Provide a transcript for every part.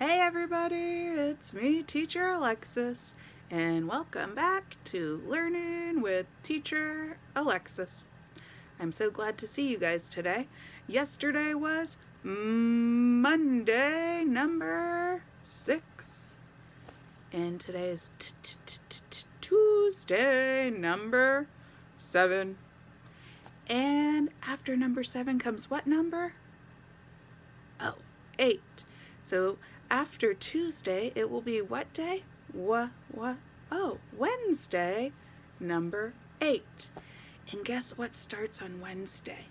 Hey everybody, it's me, Teacher Alexis, and welcome back to Learning with Teacher Alexis. I'm so glad to see you guys today. Yesterday was Monday number 6, and today is Tuesday number 7. And after number 7 comes what number? Oh, 8. So after Tuesday, it will be what day? Oh, Wednesday, number 8. And guess what starts on Wednesday?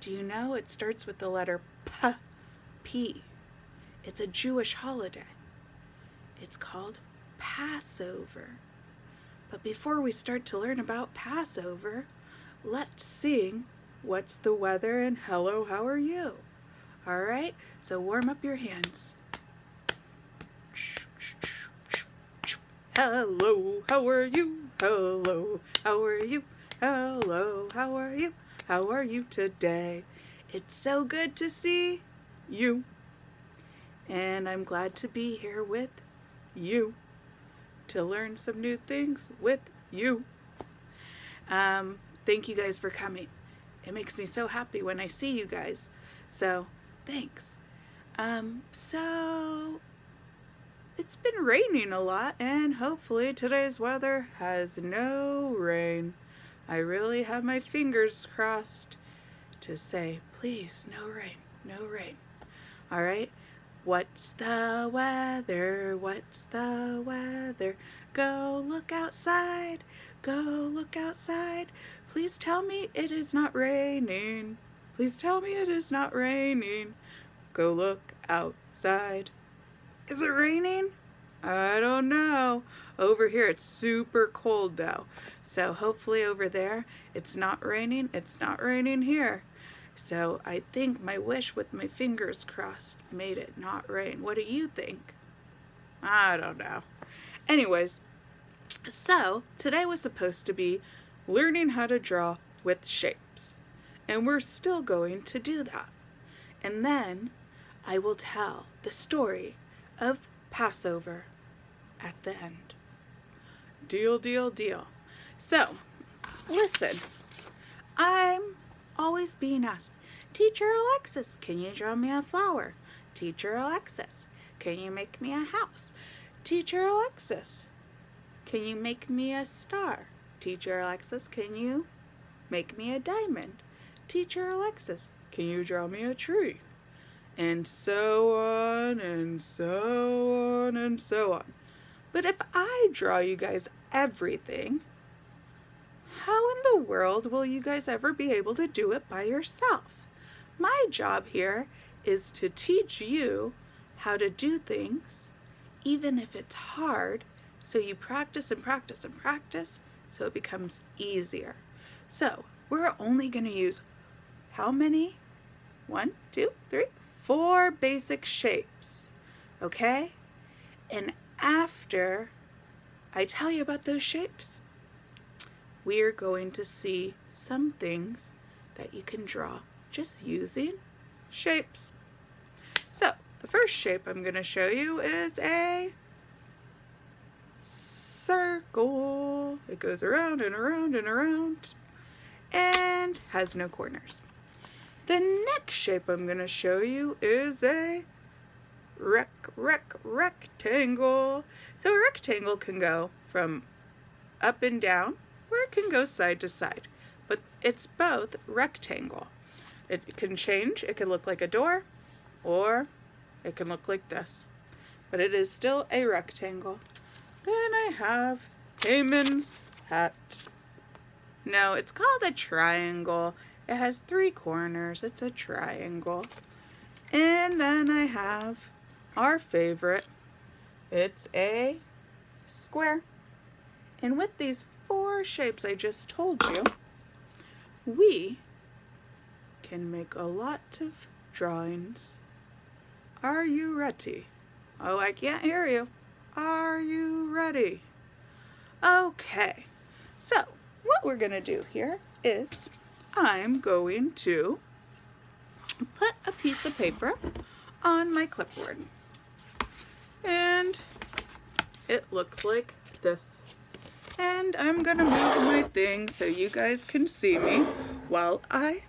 Do you know? It starts with the letter P. It's a Jewish holiday. It's called Passover. But before we start to learn about Passover, let's sing What's the Weather and Hello, How Are You? All right, so warm up your hands. Hello, how are you? Hello, how are you? Hello, how are you? How are you today? It's so good to see you. And I'm glad to be here with you to learn some new things with you. Thank you guys for coming. It makes me so happy when I see you guys. So thanks. So it's been raining a lot, and hopefully today's weather has no rain. I really have my fingers crossed to say, please, no rain, no rain. All right. What's the weather? What's the weather? Go look outside. Go look outside. Please tell me it is not raining. Please tell me it is not raining. Go look outside. Is it raining? I don't know. Over here it's super cold though. So hopefully over there it's not raining. It's not raining here. So I think my wish with my fingers crossed made it not rain. What do you think? I don't know. Anyways, so today was supposed to be learning how to draw with shapes. And we're still going to do that. And then I will tell the story of Passover at the end. Deal, deal, deal. So, listen, I'm always being asked, Teacher Alexis, can you draw me a flower? Teacher Alexis, can you make me a house? Teacher Alexis, can you make me a star? Teacher Alexis, can you make me a diamond? Teacher Alexis, can you draw me a tree? And so on and so on and so on. But if I draw you guys everything, how in the world will you guys ever be able to do it by yourself? My job here is to teach you how to do things, even if it's hard, so you practice and practice and practice, so it becomes easier. So we're only going to use how many? 1, 2, 3, 4 basic shapes, okay? And after I tell you about those shapes, we are going to see some things that you can draw just using shapes. So the first shape I'm going to show you is a circle. It goes around and around and around and has no corners. The next shape I'm going to show you is a rectangle. So a rectangle can go from up and down, or it can go side to side, but it's both rectangle. It can change. It can look like a door, or it can look like this, but it is still a rectangle. Then I have Haman's hat. No, it's called a triangle. It has 3 corners. It's a triangle. And then I have our favorite. It's a square. And with these 4 shapes I just told you, we can make a lot of drawings. Are you ready? Oh, I can't hear you. Are you ready? Okay. So what we're going to do here is I'm going to put a piece of paper on my clipboard. And it looks like this. And I'm gonna move my thing so you guys can see me while I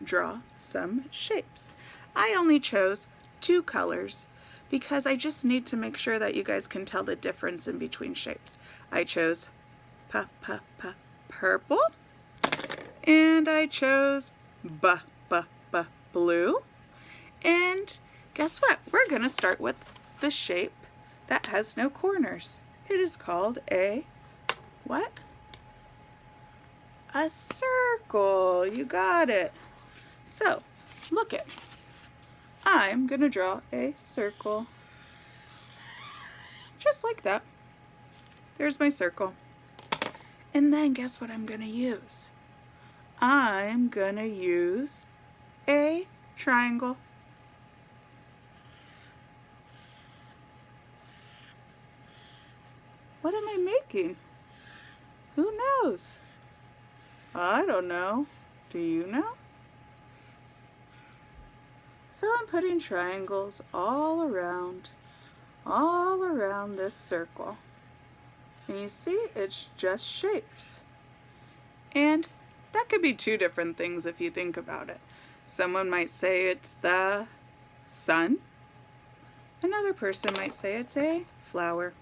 draw some shapes. I only chose 2 colors because I just need to make sure that you guys can tell the difference in between shapes. I chose purple, and I chose blue. And guess what? We're gonna start with the shape that has no corners. It is called a what? A circle. You got it. So, look it. I'm gonna draw a circle. Just like that. There's my circle. And then guess what I'm gonna use? I'm gonna use a triangle. What am I making? Who knows? I don't know. Do you know? So I'm putting triangles all around this circle. And you see, it's just shapes. And that could be 2 different things if you think about it. Someone might say it's the sun. Another person might say it's a flower.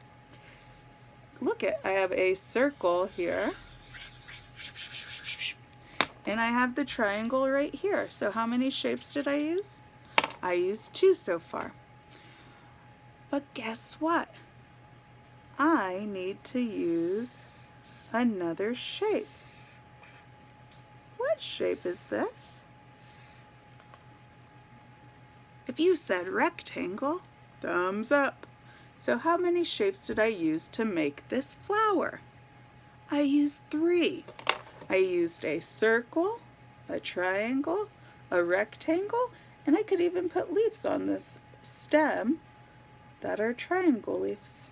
Look it, I have a circle here. And I have the triangle right here. So how many shapes did I use? I used 2 so far. But guess what? I need to use another shape. What shape is this? If you said rectangle, thumbs up. So how many shapes did I use to make this flower? I used 3. I used a circle, a triangle, a rectangle, and I could even put leaves on this stem that are triangle leaves.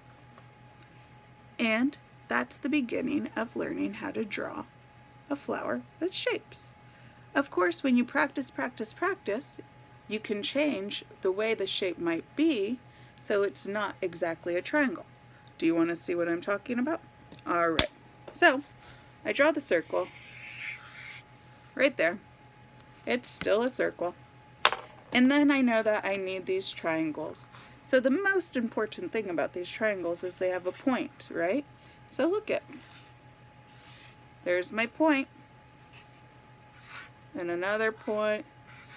And that's the beginning of learning how to draw a flower with shapes. Of course, when you practice, you can change the way the shape might be so it's not exactly a triangle. Do you want to see what I'm talking about? All right. So I draw the circle right there. It's still a circle. And then I know that I need these triangles. So the most important thing about these triangles is they have a point, right? So look at, there's my point, and another point,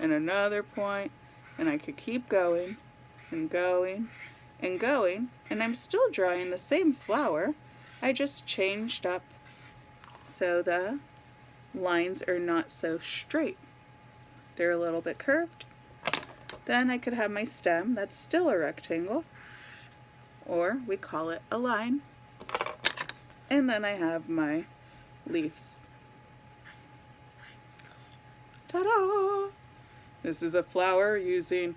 and another point, and I could keep going and going and going, and I'm still drawing the same flower. I just changed up so the lines are not so straight. They're a little bit curved. Then I could have my stem, that's still a rectangle, or we call it a line. And then I have my leaves. Ta-da! This is a flower using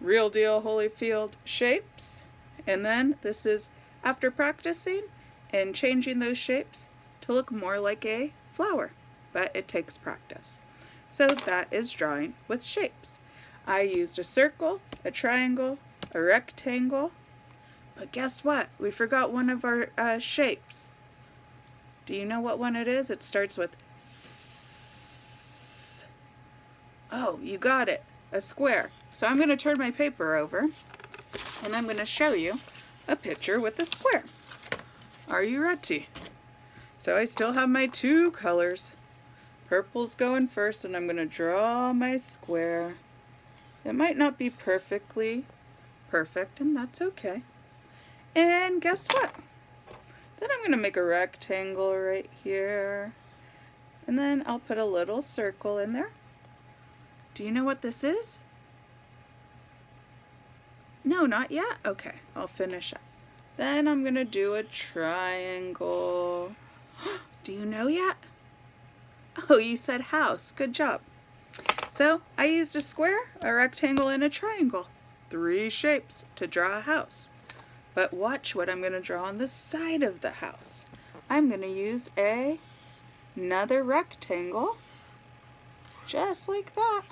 real deal Holyfield shapes. And then this is after practicing and changing those shapes to look more like a flower, but it takes practice. So that is drawing with shapes. I used a circle, a triangle, a rectangle, but guess what? We forgot one of our shapes. Do you know what one it is? It starts with S. Oh, you got it. A square. So I'm going to turn my paper over and I'm going to show you a picture with a square. Are you ready? So I still have my 2 colors. Purple's going first and I'm going to draw my square. It might not be perfectly perfect, and that's okay. And guess what? Then I'm going to make a rectangle right here. And then I'll put a little circle in there. Do you know what this is? No, not yet? Okay, I'll finish up. Then I'm going to do a triangle. Do you know yet? Oh, you said house. Good job. So I used a square, a rectangle, and a triangle. 3 shapes to draw a house. But watch what I'm going to draw on the side of the house. I'm going to use another rectangle, just like that.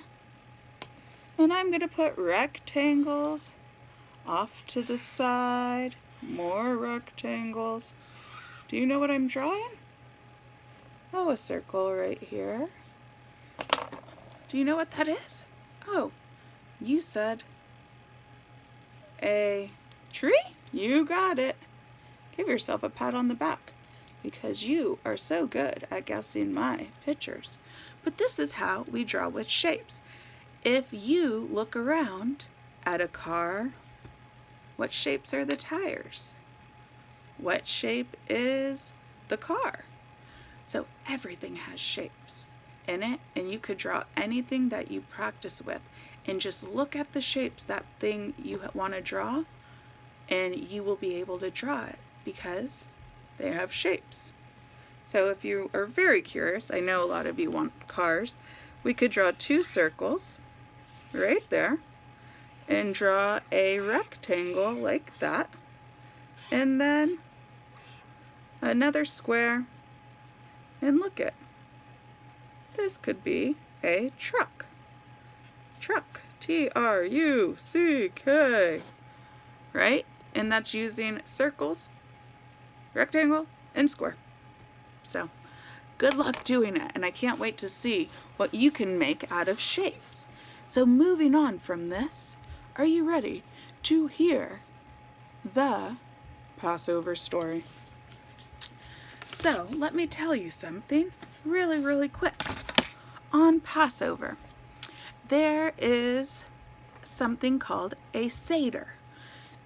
And I'm going to put rectangles Off to the side, more rectangles. Do you know what I'm drawing? Oh, a circle right here. Do you know what that is? Oh, you said a tree? You got it. Give yourself a pat on the back because you are so good at guessing my pictures. But this is how we draw with shapes. If you look around at a car, what shapes are the tires? What shape is the car? So everything has shapes in it, and you could draw anything that you practice with and just look at the shapes that thing you want to draw, and you will be able to draw it because they have shapes. So if you are very curious, I know a lot of you want cars, we could draw 2 circles right there and draw a rectangle like that, and then another square, and look at this could be a truck. Truck, T-R-U-C-K, right? And that's using circles, rectangle, and square. So good luck doing it, and I can't wait to see what you can make out of shapes. So moving on from this, are you ready to hear the Passover story? So let me tell you something really quick. On Passover, there is something called a Seder.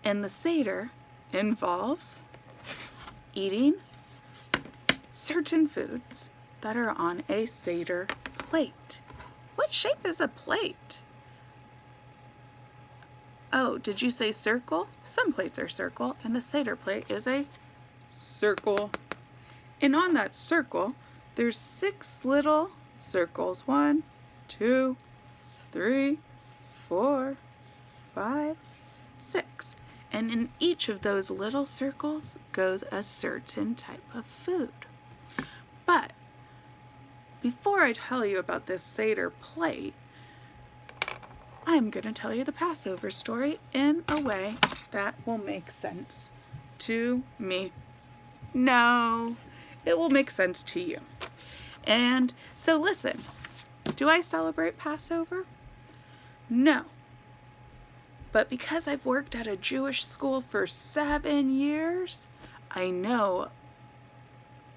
And the Seder involves eating certain foods that are on a Seder plate. What shape is a plate? Oh, did you say circle? Some plates are circle, and the Seder plate is a circle. And on that circle, there's 6 little circles. 1, 2, 3, 4, 5, 6. And in each of those little circles goes a certain type of food. But before I tell you about this Seder plate, I'm going to tell you the Passover story in a way that will make sense to me. No, it will make sense to you. And so listen, do I celebrate Passover? No. But because I've worked at a Jewish school for 7 years, I know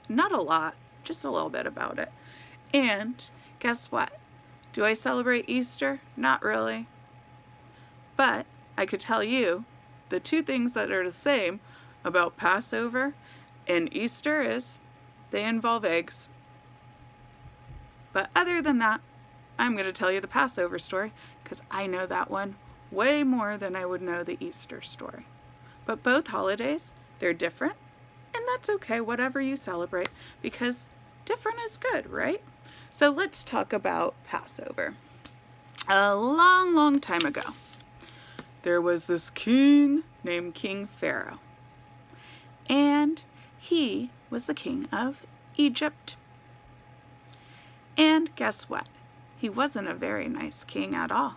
not a lot, just a little bit about it. And guess what? Do I celebrate Easter? Not really. But I could tell you the 2 things that are the same about Passover and Easter is they involve eggs. But other than that, I'm going to tell you the Passover story because I know that one way more than I would know the Easter story. But both holidays, they're different, and that's okay, whatever you celebrate, because different is good, right? So let's talk about Passover. A long time ago, there was this king named King Pharaoh, and he was the king of Egypt. And guess what? He wasn't a very nice king at all.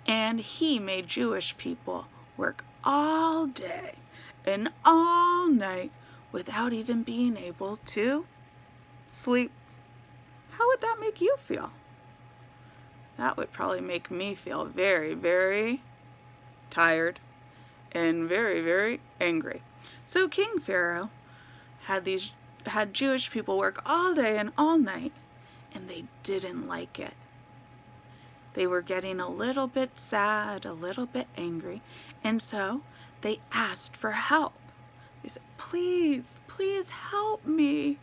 And he made Jewish people work all day and all night without even being able to sleep. How would that make you feel? That would probably make me feel very tired and very angry. So King Pharaoh had Jewish people work all day and all night, and they didn't like it. They were getting a little bit sad, a little bit angry, and so they asked for help. They said, please help me.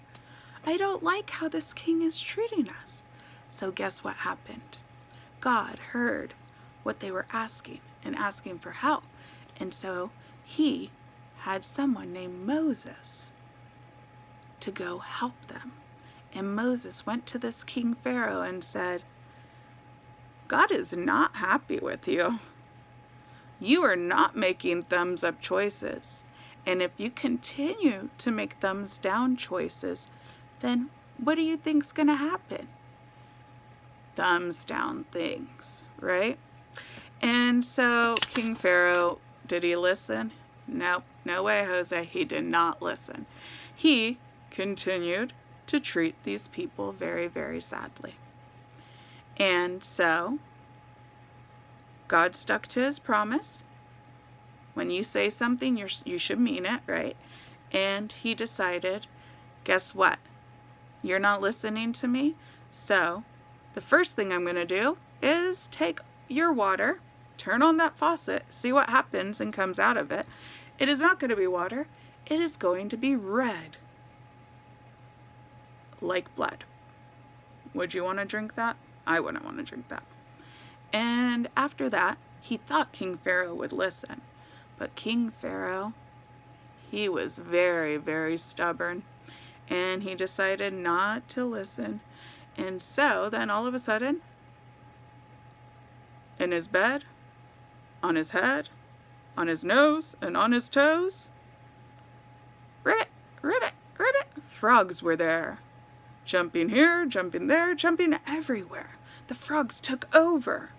I don't like how this king is treating us. So guess what happened? God heard what they were asking and asking for help. And so he had someone named Moses to go help them. And Moses went to this King Pharaoh and said, God is not happy with you. You are not making thumbs up choices. And if you continue to make thumbs down choices, then what do you think's going to happen? Thumbs down things, right? And so King Pharaoh, did he listen? Nope, no way, Jose. He did not listen. He continued to treat these people very, very sadly. And so God stuck to his promise. When you say something, you should mean it, right? And he decided, guess what? You're not listening to me. So the first thing I'm going to do is take your water, turn on that faucet, see what happens and comes out of it. It is not going to be water. It is going to be red, like blood. Would you want to drink that? I wouldn't want to drink that. And after that, he thought King Pharaoh would listen. But King Pharaoh, he was very, very stubborn. And he decided not to listen. And so then all of a sudden, in his bed, on his head, on his nose, and on his toes, ribbit, ribbit, ribbit, frogs were there. Jumping here, jumping there, jumping everywhere. The frogs took over.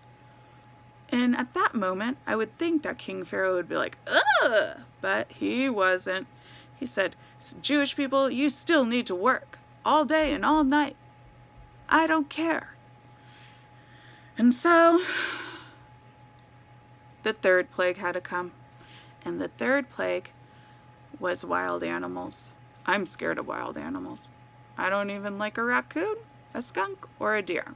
And at that moment, I would think that King Pharaoh would be like, ugh, but he wasn't. He said, Jewish people, you still need to work all day and all night. I don't care. And so the third plague had to come. And the third plague was wild animals. I'm scared of wild animals. I don't even like a raccoon, a skunk, or a deer.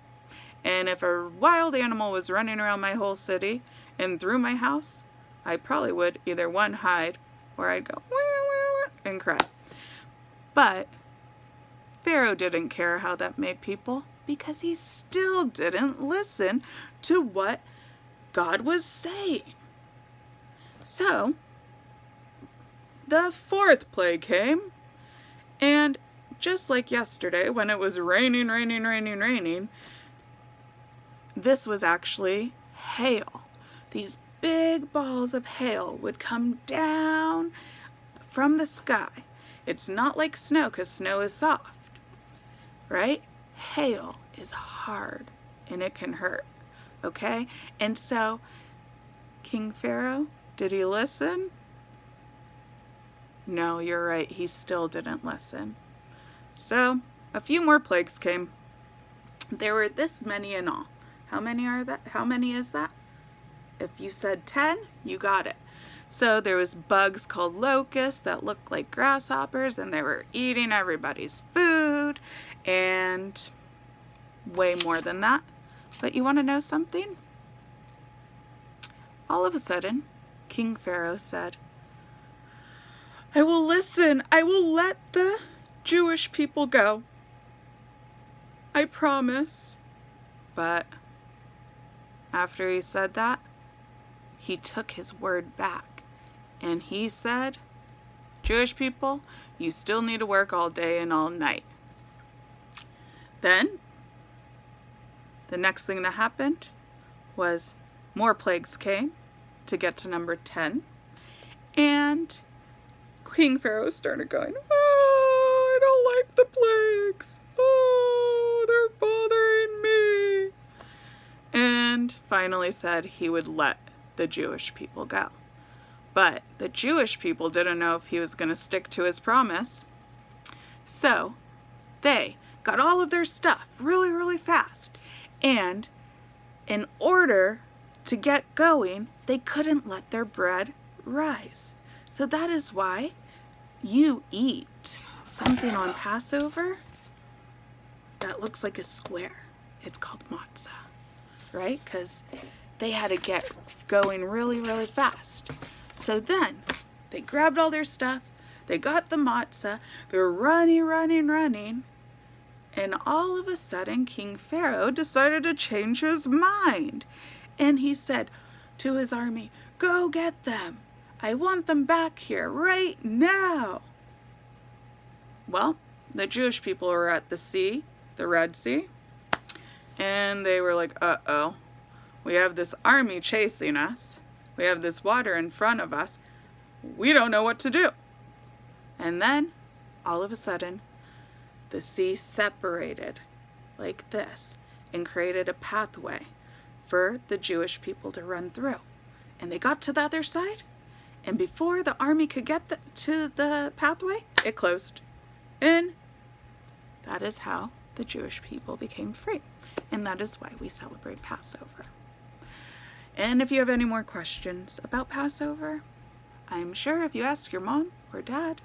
And if a wild animal was running around my whole city and through my house, I probably would either one, hide, or I'd go wah, wah, wah, and cry. But Pharaoh didn't care how that made people because he still didn't listen to what God was saying. So the fourth plague came, and just like yesterday when it was raining, this was actually hail. These big balls of hail would come down from the sky. It's not like snow because snow is soft, right? Hail is hard and it can hurt, okay? And so King Pharaoh, did he listen? No, you're right. He still didn't listen. So a few more plagues came. There were this many in all. How many are that? How many is that? If you said 10, you got it. So there was bugs called locusts that looked like grasshoppers, and they were eating everybody's food, and way more than that. But you want to know something? All of a sudden, King Pharaoh said, I will listen. I will let the Jewish people go. I promise. But after he said that, he took his word back. And he said, Jewish people, you still need to work all day and all night. Then, the next thing that happened was more plagues came to get to number 10. And King Pharaoh started going, oh, I don't like the plagues. Oh, they're bothering me. And finally said he would let the Jewish people go. But the Jewish people didn't know if he was going to stick to his promise. So they got all of their stuff really, really fast. And in order to get going, they couldn't let their bread rise. So that is why you eat something on Passover that looks like a square. It's called matzah. Right? Because they had to get going really, really fast. So then they grabbed all their stuff. They got the matzah. They're running. And all of a sudden, King Pharaoh decided to change his mind. And he said to his army, go get them. I want them back here right now. Well, the Jewish people were at the sea, the Red Sea. And they were like, uh-oh, we have this army chasing us. We have this water in front of us. We don't know what to do. And then, all of a sudden, the sea separated like this and created a pathway for the Jewish people to run through. And they got to the other side, and before the army could get to the pathway, it closed. And that is how the Jewish people became free. And that is why we celebrate Passover. And if you have any more questions about Passover, I'm sure if you ask your mom or dad